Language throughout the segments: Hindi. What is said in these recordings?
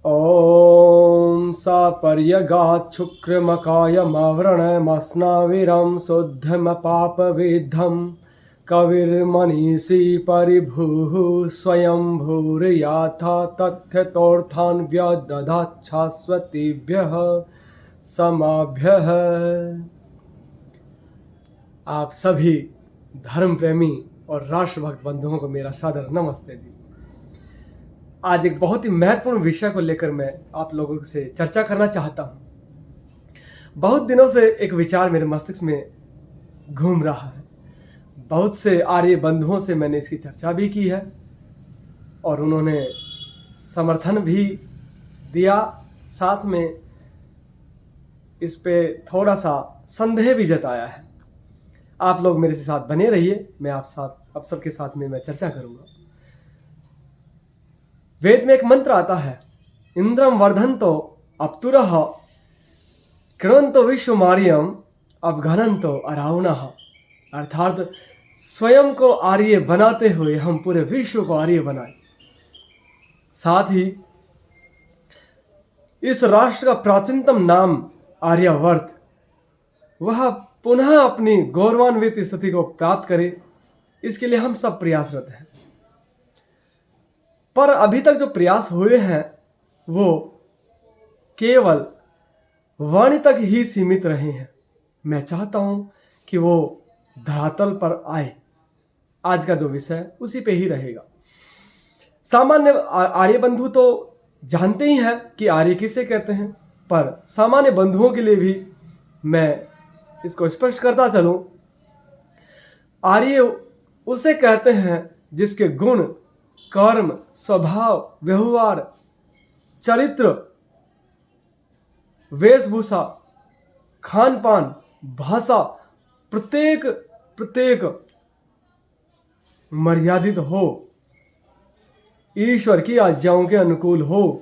ॐ सापर्यगात् शुक्रमकायमावृणमस्नाविरं शुद्धमपापविद्धं कविर्मनीषी परिभुः स्वयंभूर्याथा तथ्यतोर्थान् व्यदधात् शाश्वतीभ्यः समाभ्यः। आप सभी धर्म प्रेमी और राष्ट्रभक्त बंधुओं को मेरा सादर नमस्ते जी। आज एक बहुत ही महत्वपूर्ण विषय को लेकर मैं आप लोगों से चर्चा करना चाहता हूं। बहुत दिनों से एक विचार मेरे मस्तिष्क में घूम रहा है। बहुत से आर्य बंधुओं से मैंने इसकी चर्चा भी की है और उन्होंने समर्थन भी दिया, साथ में इस पे थोड़ा सा संदेह भी जताया है। आप लोग मेरे साथ बने रहिए, मैं आप सबके साथ में मैं चर्चा करूंगा। वेद में एक मंत्र आता है, इंद्रम वर्धन्तो अप्तुरः कृणन्तो विश्वमार्यम अवघनन्तो अरावणः। अर्थात स्वयं को आर्य बनाते हुए हम पूरे विश्व को आर्य बनाए। साथ ही इस राष्ट्र का प्राचीनतम नाम आर्यावर्त वह पुनः अपनी गौरवान्वित स्थिति को प्राप्त करे, इसके लिए हम सब प्रयासरत हैं। पर अभी तक जो प्रयास हुए हैं वो केवल वाणी तक ही सीमित रहे हैं। मैं चाहता हूं कि वो धरातल पर आए। आज का जो विषय उसी पे ही रहेगा। सामान्य आर्य बंधु तो जानते ही हैं कि आर्य किसे कहते हैं, पर सामान्य बंधुओं के लिए भी मैं इसको स्पष्ट करता चलूं। आर्य उसे कहते हैं जिसके गुण, कर्म, स्वभाव, व्यवहार, चरित्र, वेशभूषा, खान पान, भाषा प्रत्येक मर्यादित हो, ईश्वर की आज्ञाओं के अनुकूल हो,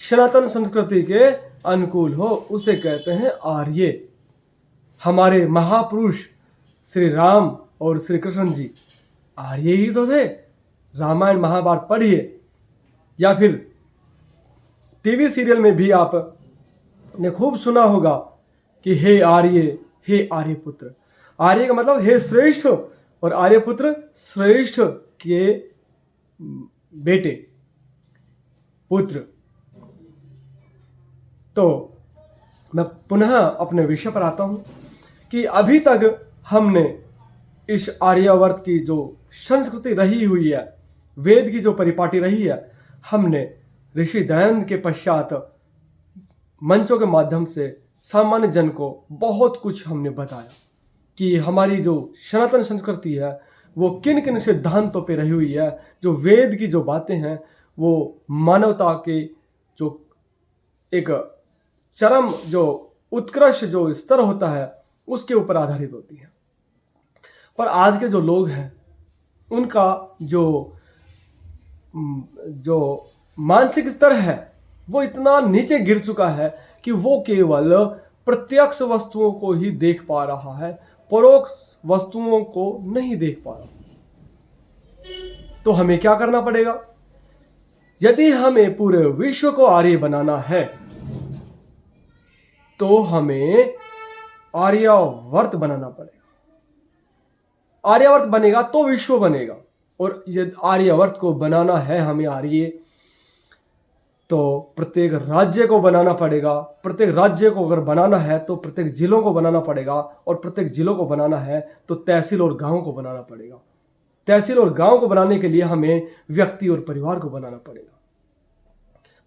सनातन संस्कृति के अनुकूल हो, उसे कहते हैं आर्य। हमारे महापुरुष श्री राम और श्री कृष्ण जी आर्य ही तो थे। रामायण महाभारत पढ़िए या फिर टीवी सीरियल में भी आपने खूब सुना होगा कि हे आर्यपुत्र। आर्य का मतलब हे श्रेष्ठ, और आर्यपुत्र श्रेष्ठ के बेटे, पुत्र। तो मैं पुनः अपने विषय पर आता हूं कि अभी तक हमने इस आर्यावर्त की जो संस्कृति रही हुई है, वेद की जो परिपाटी रही है, हमने ऋषि दयानंद के पश्चात मंचों के माध्यम से सामान्य जन को बहुत कुछ हमने बताया कि हमारी जो सनातन संस्कृति है वो किन किन सिद्धांतों पे रही हुई है। जो वेद की जो बातें हैं वो मानवता के जो एक चरम जो उत्कृष्ट जो स्तर होता है उसके ऊपर आधारित होती है। पर आज के जो लोग हैं उनका जो मानसिक स्तर है वो इतना नीचे गिर चुका है कि वो केवल प्रत्यक्ष वस्तुओं को ही देख पा रहा है, परोक्ष वस्तुओं को नहीं देख पा रहा। तो हमें क्या करना पड़ेगा? यदि हमें पूरे विश्व को आर्य बनाना है तो हमें आर्यावर्त बनाना पड़ेगा। आर्यावर्त बनेगा तो विश्व बनेगा, और यदि आर्यावर्त को बनाना है हमें आर्य, तो प्रत्येक राज्य को बनाना पड़ेगा। प्रत्येक राज्य को अगर बनाना है तो प्रत्येक जिलों को बनाना पड़ेगा, और प्रत्येक जिलों को बनाना है तो तहसील और गांव को बनाना पड़ेगा। तहसील और गांव को बनाने के लिए हमें व्यक्ति और परिवार को बनाना पड़ेगा।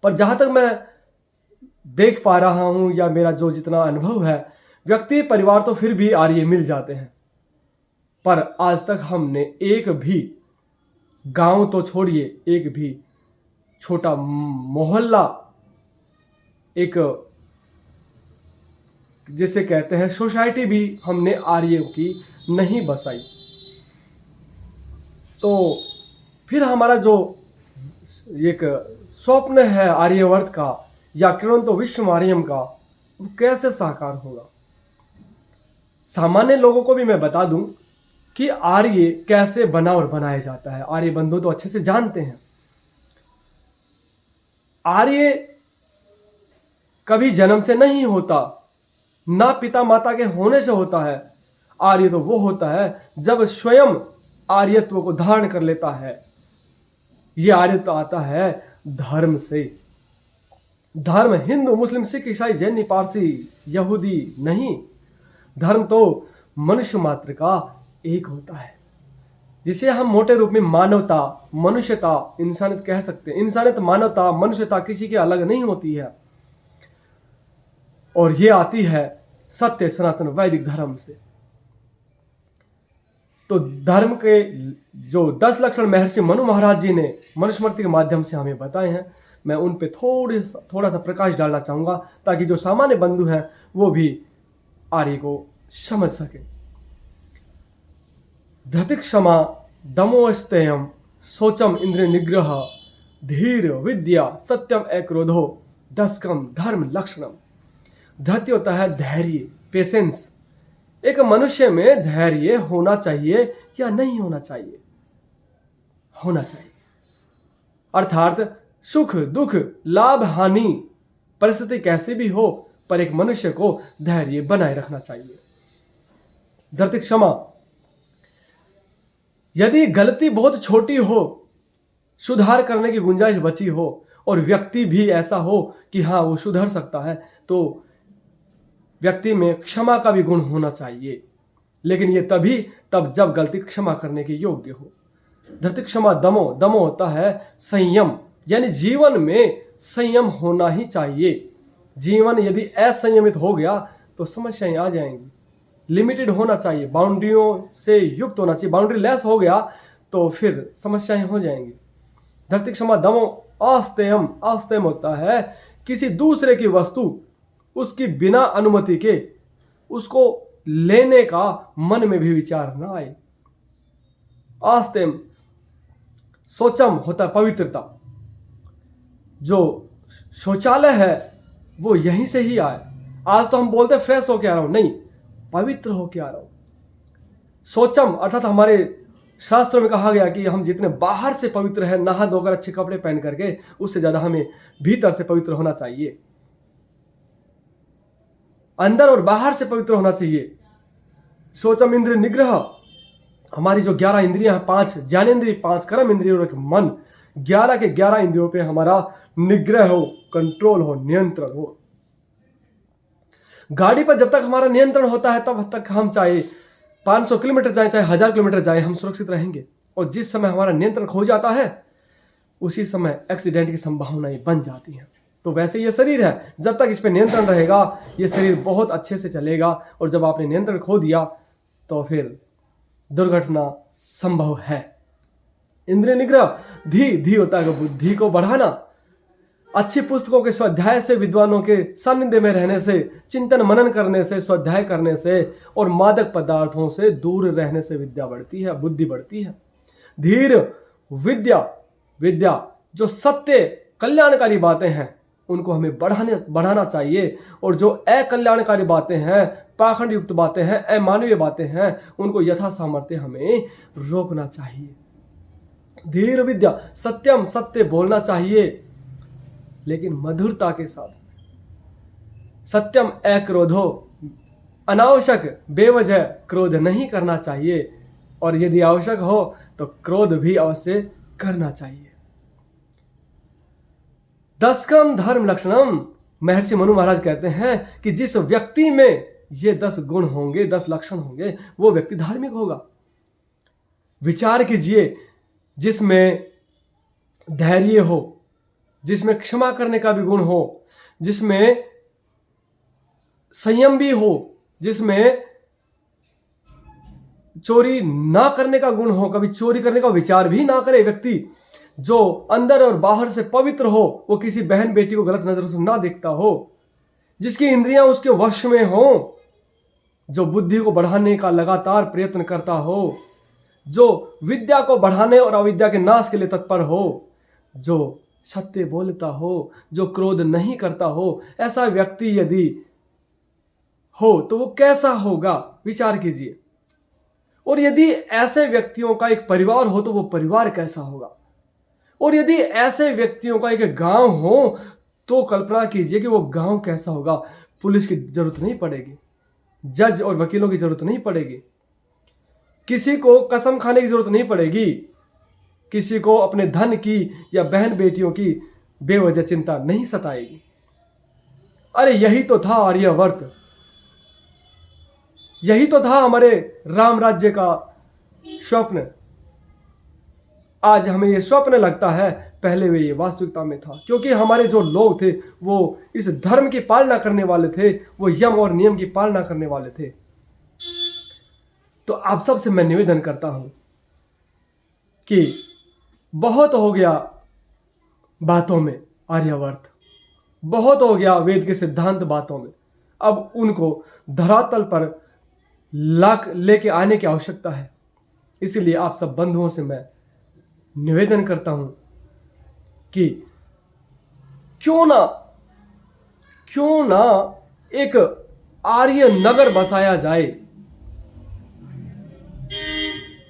पर जहां तक मैं देख पा रहा हूं या मेरा जो जितना अनुभव है, व्यक्ति परिवार तो फिर भी आर्य मिल जाते हैं, पर आज तक हमने एक भी गांव तो छोड़िए, एक भी छोटा मोहल्ला, एक जिसे कहते हैं सोसाइटी भी हमने आर्यों की नहीं बसाई। तो फिर हमारा जो एक स्वप्न है आर्यावर्त का या कृणन्तो विश्वमार्यम का, वो कैसे साकार होगा? सामान्य लोगों को भी मैं बता दूं कि आर्य कैसे बना और बनाया जाता है। आर्य बंधु तो अच्छे से जानते हैं। आर्य कभी जन्म से नहीं होता, ना पिता माता के होने से होता है। आर्य तो वो होता है जब स्वयं आर्यत्व को धारण कर लेता है। ये आर्यत्व आता है धर्म से। धर्म हिंदू, मुस्लिम, सिख, ईसाई, जैन, पारसी, यहूदी नहीं। धर्म तो मनुष्य मात्र का एक होता है, जिसे हम मोटे रूप में मानवता, मनुष्यता, इंसानियत कह सकते हैं। इंसानियत, मानवता, मनुष्यता किसी के अलग नहीं होती है, और ये आती है सत्य सनातन वैदिक धर्म से। तो धर्म के जो 10 लक्षण महर्षि मनु महाराज जी ने मनुस्मृति के माध्यम से हमें बताए हैं, मैं उन पे थोड़ा सा प्रकाश डालना चाहूंगा, ताकि जो सामान्य बंधु हैं वो भी आर्य को समझ सके। धृति क्षमा दमोस्तेयम शोचम इंद्रिय निग्रह धीर विद्या सत्यम अक्रोधो दशकम धर्म लक्षणम। धृति होता है धैर्य, पेशेंस। एक मनुष्य में धैर्य होना चाहिए या नहीं होना चाहिए? होना चाहिए। अर्थात सुख दुख, लाभ हानि, परिस्थिति कैसी भी हो, पर एक मनुष्य को धैर्य बनाए रखना चाहिए। धृति क्षमा, यदि गलती बहुत छोटी हो, सुधार करने की गुंजाइश बची हो, और व्यक्ति भी ऐसा हो कि हाँ वो सुधर सकता है, तो व्यक्ति में क्षमा का भी गुण होना चाहिए। लेकिन ये तब जब गलती क्षमा करने के योग्य हो। धृति क्षमा दमो, दमो होता है संयम, यानी जीवन में संयम होना ही चाहिए। जीवन यदि असंयमित हो गया तो समस्याएं आ जाएंगी। लिमिटेड होना चाहिए, बाउंड्रियों से युक्त होना चाहिए। बाउंड्री लेस हो गया तो फिर समस्याएं हो जाएंगी। धृति क्षमा दमो आस्तेयम, आस्तेयम होता है किसी दूसरे की वस्तु उसकी बिना अनुमति के उसको लेने का मन में भी विचार ना आए। आस्तेयम। शोचम होता है पवित्रता, जो शौचालय है वो यहीं से ही आए। आज तो हम बोलते हैं फ्रेश होके आ रहा हूं, नहीं, पवित्र होके आ रहा हूं। शौचम अर्थात हमारे शास्त्रों में कहा गया कि हम जितने बाहर से पवित्र हैं, नहा धोकर अच्छे कपड़े पहन करके, उससे ज्यादा हमें भीतर से पवित्र होना चाहिए। अंदर और बाहर से पवित्र होना चाहिए। शोचम इंद्रिय निग्रह, हमारी जो 11 इंद्रियां हैं, 5 ज्ञानेंद्रिय, 5 कर्म इंद्रिय और एक मन, 11 के 11 इंद्रियों पे हमारा निग्रह हो, कंट्रोल हो, नियंत्रण हो। गाड़ी पर जब तक हमारा नियंत्रण होता है तब तक हम चाहे 500 किलोमीटर जाए, चाहे 1000 किलोमीटर जाए, हम सुरक्षित रहेंगे। और जिस समय हमारा नियंत्रण खो जाता है उसी समय एक्सीडेंट की संभावनाएं बन जाती हैं। तो वैसे ये शरीर है, जब तक इस पे नियंत्रण रहेगा ये शरीर बहुत अच्छे से चलेगा, और जब आपने नियंत्रण खो दिया तो फिर दुर्घटना संभव है। इंद्रिय निग्रह, धी होता है बुद्धि को बढ़ाना। अच्छी पुस्तकों के स्वाध्याय से, विद्वानों के सानिध्य में रहने से, चिंतन मनन करने से, स्वाध्याय करने से और मादक पदार्थों से दूर रहने से विद्या बढ़ती है, बुद्धि बढ़ती है। धीर विद्या जो सत्य कल्याणकारी बातें हैं उनको हमें बढ़ाना चाहिए, और जो अकल्याणकारी बातें हैं, पाखंड युक्त बातें हैं, अमानवीय बातें हैं, उनको यथा सामर्थ्य हमें रोकना चाहिए। धीर विद्या, सत्यम, सत्य बोलना चाहिए लेकिन मधुरता के साथ। सत्यम अक्रोधो, अनावश्यक बेवजह क्रोध नहीं करना चाहिए, और यदि आवश्यक हो तो क्रोध भी अवश्य करना चाहिए। दशकम धर्म लक्षणम, महर्षि मनु महाराज कहते हैं कि जिस व्यक्ति में ये 10 गुण होंगे, 10 लक्षण होंगे, वो व्यक्ति धार्मिक होगा। विचार कीजिए, जिसमें धैर्य हो, जिसमें क्षमा करने का भी गुण हो, जिसमें संयम भी हो, जिसमें चोरी ना करने का गुण हो, कभी चोरी करने का विचार भी ना करे व्यक्ति, जो अंदर और बाहर से पवित्र हो, वो किसी बहन बेटी को गलत नजरों से ना देखता हो, जिसकी इंद्रियां उसके वश में हो, जो बुद्धि को बढ़ाने का लगातार प्रयत्न करता हो, जो विद्या को बढ़ाने और अविद्या के नाश के लिए तत्पर हो, जो सत्य बोलता हो, जो क्रोध नहीं करता हो, ऐसा व्यक्ति यदि हो तो वो कैसा होगा, विचार कीजिए। और यदि ऐसे व्यक्तियों का एक परिवार हो तो वो परिवार कैसा होगा, और यदि ऐसे व्यक्तियों का एक गांव हो तो कल्पना कीजिए कि वो गांव कैसा होगा। पुलिस की जरूरत नहीं पड़ेगी, जज और वकीलों की जरूरत नहीं पड़ेगी, किसी को कसम खाने की जरूरत नहीं पड़ेगी, किसी को अपने धन की या बहन बेटियों की बेवजह चिंता नहीं सताएगी। अरे यही तो था आर्यवर्त, यही तो था हमारे राम राज्य का स्वप्न। आज हमें ये स्वप्न लगता है, पहले वे ये वास्तविकता में था, क्योंकि हमारे जो लोग थे वो इस धर्म की पालना करने वाले थे, वो यम और नियम की पालना करने वाले थे। तो आप सबसे मैं निवेदन करता हूं कि बहुत हो गया बातों में आर्यवर्त, बहुत हो गया वेद के सिद्धांत बातों में, अब उनको धरातल पर लेके आने की आवश्यकता है। इसीलिए आप सब बंधुओं से मैं निवेदन करता हूं कि क्यों ना एक आर्य नगर बसाया जाए,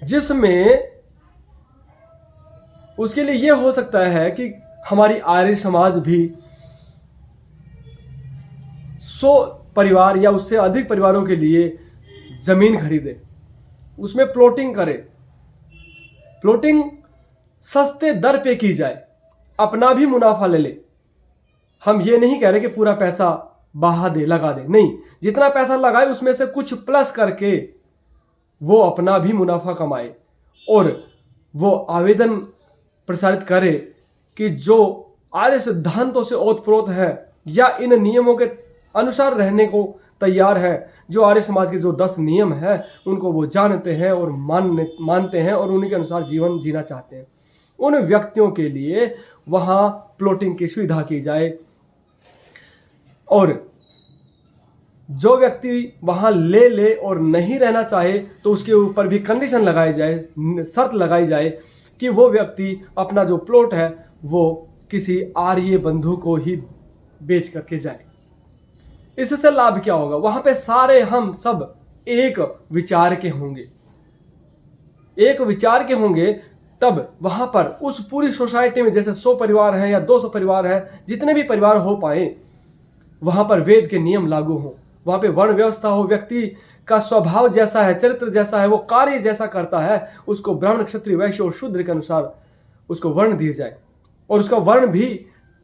जिसमें उसके लिए यह हो सकता है कि हमारी आर्य समाज भी 100 परिवार या उससे अधिक परिवारों के लिए जमीन खरीदे, उसमें प्लॉटिंग करे, प्लॉटिंग सस्ते दर पे की जाए, अपना भी मुनाफा ले ले। हम ये नहीं कह रहे कि पूरा पैसा बहा दे, लगा दे, नहीं, जितना पैसा लगाए उसमें से कुछ प्लस करके वो अपना भी मुनाफा कमाए और वो आवेदन प्रसारित करे कि जो आर्य सिद्धांतों से ओतप्रोत है या इन नियमों के अनुसार रहने को तैयार है, जो आर्य समाज के जो 10 नियम हैं उनको वो जानते हैं और मानते हैं और उन्हीं के अनुसार जीवन जीना चाहते हैं, उन व्यक्तियों के लिए वहां प्लॉटिंग की सुविधा की जाए। और जो व्यक्ति वहां ले और नहीं रहना चाहे तो उसके ऊपर भी कंडीशन लगाई जाए, शर्त लगाई जाए कि वो व्यक्ति अपना जो प्लॉट है वो किसी आर्य बंधु को ही बेच करके जाए। इससे लाभ क्या होगा? वहां पे सारे हम सब एक विचार के होंगे, एक विचार के होंगे, तब वहां पर उस पूरी सोसाइटी में जैसे 100 परिवार हैं या 200 परिवार हैं, जितने भी परिवार हो पाए, वहां पर वेद के नियम लागू हो, वहां पे वर्ण व्यवस्था हो, व्यक्ति का स्वभाव जैसा है, चरित्र जैसा है, वो कार्य जैसा करता है, उसको ब्राह्मण, क्षत्रिय, वैश्य और शूद्र के अनुसार उसको वर्ण दिए जाए और उसका वर्ण भी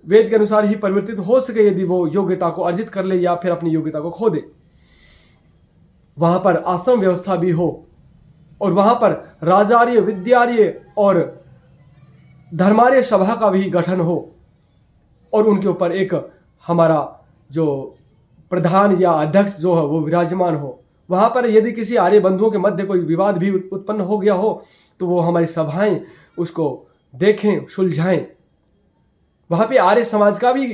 वेद के अनुसार ही परिवर्तित हो सके, यदि वो योग्यता को अर्जित कर ले या फिर अपनी योग्यता को खो दे। वहां पर आश्रम व्यवस्था भी हो और वहां पर राजार्य, विद्यार्य और धर्मार्य सभा का भी गठन हो और उनके ऊपर एक हमारा जो प्रधान या अध्यक्ष जो है वो विराजमान हो। वहां पर यदि किसी आर्य बंधुओं के मध्य कोई विवाद भी उत्पन्न हो गया हो तो वो हमारी सभाएं उसको देखें, सुलझाएं। वहां पे आर्य समाज का भी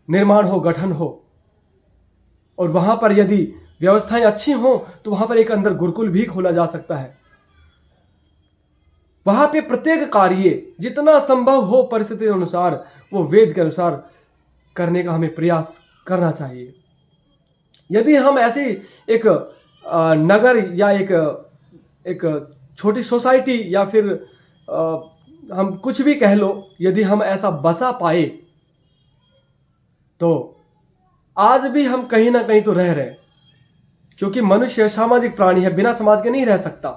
निर्माण हो, गठन हो और वहां पर यदि व्यवस्थाएं अच्छी हो तो वहां पर एक अंदर गुरुकुल भी खोला जा सकता है। वहां पे प्रत्येक कार्य जितना संभव हो परिस्थिति के अनुसार वो वेद के अनुसार करने का हमें प्रयास करना चाहिए। यदि हम ऐसी एक नगर या एक छोटी सोसाइटी या फिर हम कुछ भी कह लो, यदि हम ऐसा बसा पाए तो आज भी हम कहीं ना कहीं तो रह रहे हैं, क्योंकि मनुष्य सामाजिक प्राणी है, बिना समाज के नहीं रह सकता।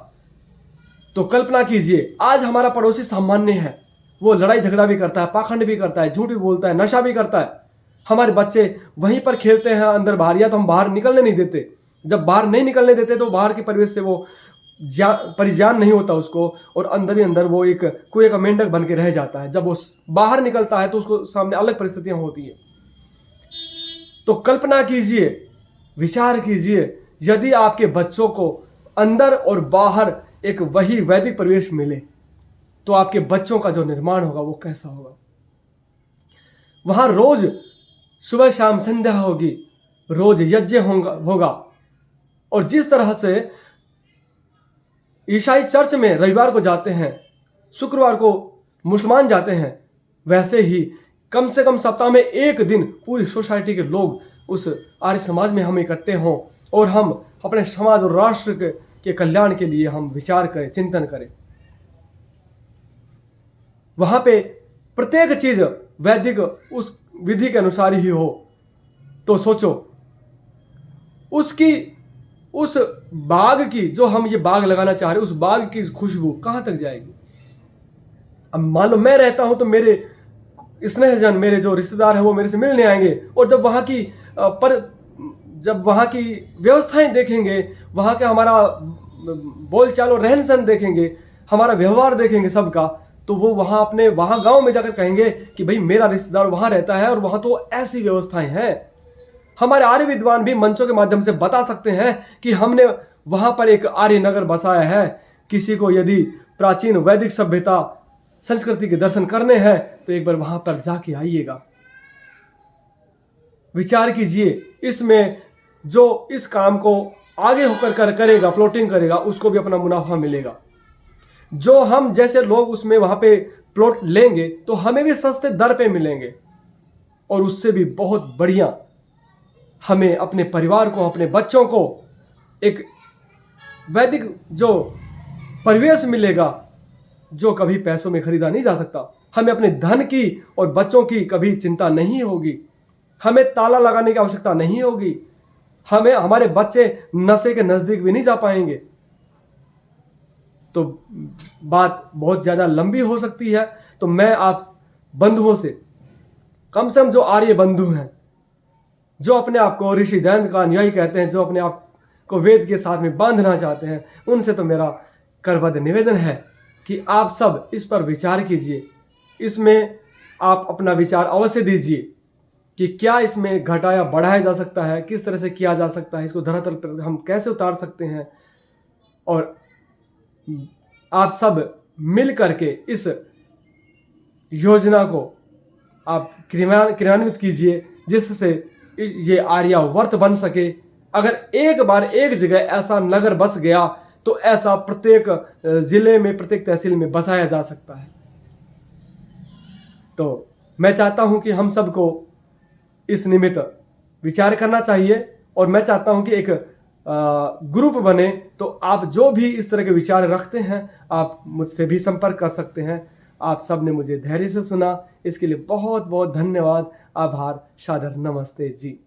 तो कल्पना कीजिए, आज हमारा पड़ोसी सामान्य है, वो लड़ाई झगड़ा भी करता है, पाखंड भी करता है, झूठ भी बोलता है, नशा भी करता है, हमारे बच्चे वहीं पर खेलते हैं अंदर बाहर, या तो हम बाहर निकलने नहीं देते। जब बाहर नहीं निकलने देते तो बाहर के परिवेश से वो परिजान नहीं होता उसको और अंदर ही अंदर वो एक कुएं का मेंढक बन के रह जाता है। जब वो बाहर निकलता है तो उसको सामने अलग परिस्थितियां होती है। तो कल्पना कीजिए, विचार कीजिए, यदि आपके बच्चों को अंदर और बाहर एक वही वैदिक परिवेश मिले तो आपके बच्चों का जो निर्माण होगा वो कैसा होगा। वहां रोज सुबह शाम संध्या होगी, रोज यज्ञ होगा और जिस तरह से ईसाई चर्च में रविवार को जाते हैं, शुक्रवार को मुसलमान जाते हैं, वैसे ही कम से कम सप्ताह में एक दिन पूरी सोसाइटी के लोग उस आर्य समाज में हम इकट्ठे हों और हम अपने समाज और राष्ट्र के कल्याण के लिए हम विचार करें, चिंतन करें। वहां पे प्रत्येक चीज वैदिक उस विधि के अनुसार ही हो, तो सोचो उसकी, उस बाग की, जो हम ये बाग लगाना चाह रहे हैं, उस बाग की खुशबू कहां तक जाएगी। अब मान लो मैं रहता हूं तो मेरे स्नेहजन, मेरे जो रिश्तेदार हैं वो मेरे से मिलने आएंगे, और जब वहाँ की व्यवस्थाएं देखेंगे, वहाँ के हमारा बोलचाल और रहन सहन देखेंगे, हमारा व्यवहार देखेंगे सबका, तो वो वहाँ गांव में जाकर कहेंगे कि भाई मेरा रिश्तेदार वहाँ रहता है और वहाँ तो ऐसी व्यवस्थाएं हैं। हमारे आर्य विद्वान भी मंचों के माध्यम से बता सकते हैं कि हमने वहाँ पर एक आर्य नगर बसाया है। किसी को यदि प्राचीन वैदिक सभ्यता संस्कृति के दर्शन करने हैं तो एक बार वहां पर जाके आइएगा, विचार कीजिए। इसमें जो इस काम को आगे होकर करेगा, प्लॉटिंग करेगा, उसको भी अपना मुनाफा मिलेगा। जो हम जैसे लोग उसमें वहां पे प्लॉट लेंगे तो हमें भी सस्ते दर पे मिलेंगे, और उससे भी बहुत बढ़िया हमें अपने परिवार को, अपने बच्चों को एक वैदिक जो परिवेश मिलेगा जो कभी पैसों में खरीदा नहीं जा सकता। हमें अपने धन की और बच्चों की कभी चिंता नहीं होगी, हमें ताला लगाने की आवश्यकता नहीं होगी, हमारे बच्चे नशे के नजदीक भी नहीं जा पाएंगे। तो बात बहुत ज्यादा लंबी हो सकती है, तो मैं आप बंधुओं से, कम से कम जो आर्य बंधु हैं, जो अपने आप को ऋषि दैन्य का अनुयायी कहते हैं, जो अपने आप को वेद के साथ में बांधना चाहते हैं, उनसे तो मेरा करबद्ध निवेदन है कि आप सब इस पर विचार कीजिए। इसमें आप अपना विचार अवश्य दीजिए कि क्या इसमें घटाया बढ़ाया जा सकता है, किस तरह से किया जा सकता है, इसको धरातल पर हम कैसे उतार सकते हैं, और आप सब मिल करके इस योजना को आप क्रियान्वित कीजिए, जिससे ये आर्यावर्त बन सके। अगर एक बार एक जगह ऐसा नगर बस गया तो ऐसा प्रत्येक जिले में, प्रत्येक तहसील में बसाया जा सकता है। तो मैं चाहता हूं कि हम सबको इस निमित्त विचार करना चाहिए, और मैं चाहता हूं कि एक ग्रुप बने। तो आप जो भी इस तरह के विचार रखते हैं, आप मुझसे भी संपर्क कर सकते हैं। आप सब ने मुझे धैर्य से सुना, इसके लिए बहुत बहुत धन्यवाद, आभार, सादर नमस्ते जी।